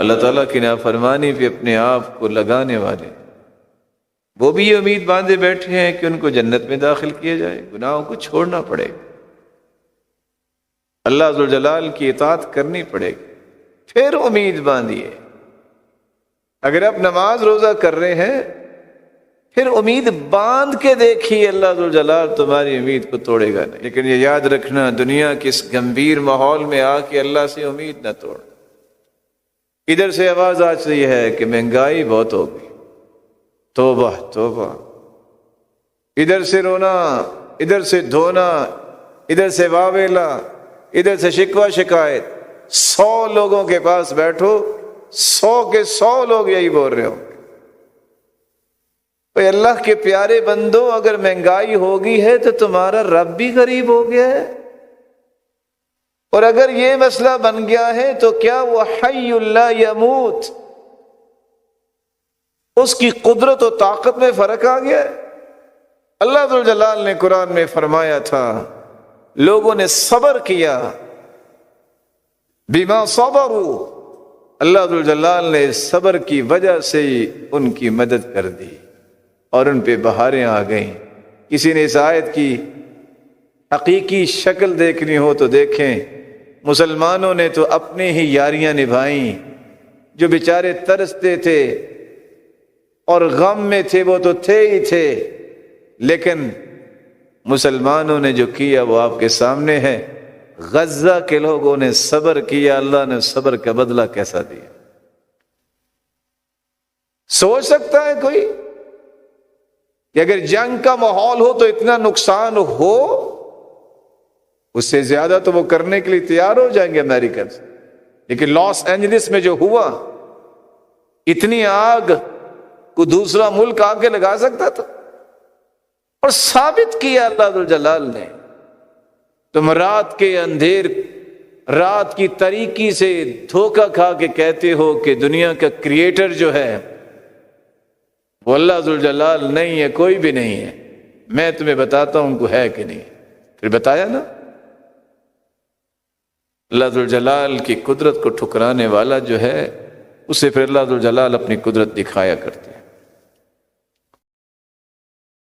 اللہ تعالیٰ کی نافرمانی پہ اپنے آپ کو لگانے والے وہ بھی یہ امید باندھے بیٹھے ہیں کہ ان کو جنت میں داخل کیا جائے، گناہوں کو چھوڑنا پڑے گا، اللہ ذوالجلال کی اطاعت کرنی پڑے گی، پھر امید باندھیے۔ اگر آپ نماز روزہ کر رہے ہیں پھر امید باندھ کے دیکھیے، اللہ ذوالجلال تمہاری امید کو توڑے گا نہیں۔ لیکن یہ یاد رکھنا، دنیا کے اس گمبھیر ماحول میں آ کے اللہ سے امید نہ توڑ۔ ادھر سے آواز آ رہی ہے کہ مہنگائی بہت ہو گئی، توبہ توبہ، ادھر سے رونا، ادھر سے دھونا، ادھر سے واویلا، ادھر سے شکوہ شکایت۔ 100 لوگوں کے پاس بیٹھو، 100 کے 100 لوگ یہی بول رہے ہوں گے۔ تو اللہ کے پیارے بندو، اگر مہنگائی ہوگی ہے تو تمہارا رب بھی غریب ہو گیا ہے، اور اگر یہ مسئلہ بن گیا ہے تو کیا وہ حی لا یموت، اس کی قدرت و طاقت میں فرق آ گیا ہے۔ اللہ ذوالجلال نے قرآن میں فرمایا تھا، لوگوں نے صبر کیا، بما صبروا، اللہ ذوالجلال نے صبر کی وجہ سے ان کی مدد کر دی اور ان پہ بہاریں آ گئیں۔ کسی نے اس آیت کی حقیقی شکل دیکھنی ہو تو دیکھیں، مسلمانوں نے تو اپنے ہی یاریاں نبھائیں، جو بیچارے ترستے تھے اور غم میں تھے وہ تو تھے ہی تھے، لیکن مسلمانوں نے جو کیا وہ آپ کے سامنے ہے۔ غزہ کے لوگوں نے صبر کیا، اللہ نے صبر کا بدلہ کیسا دیا۔ سوچ سکتا ہے کوئی کہ اگر جنگ کا ماحول ہو تو اتنا نقصان ہو؟ اس سے زیادہ تو وہ کرنے کے لیے تیار ہو جائیں گے امریکن، لیکن لاس اینجلس میں جو ہوا، اتنی آگ کو دوسرا ملک آ کے لگا سکتا تھا؟ اور ثابت کیا اللہ ذوالجلال نے۔ تم رات کے اندھیر، رات کی تاریکی سے دھوکہ کھا کے کہتے ہو کہ دنیا کا کریٹر جو ہے وہ اللہ ذوالجلال نہیں ہے، کوئی بھی نہیں ہے۔ میں تمہیں بتاتا ہوں کو ہے کہ نہیں، پھر بتایا نا۔ اللہ ذوالجلال کی قدرت کو ٹھکرانے والا جو ہے، اسے پھر اللہ ذوالجلال اپنی قدرت دکھایا کرتے ہیں۔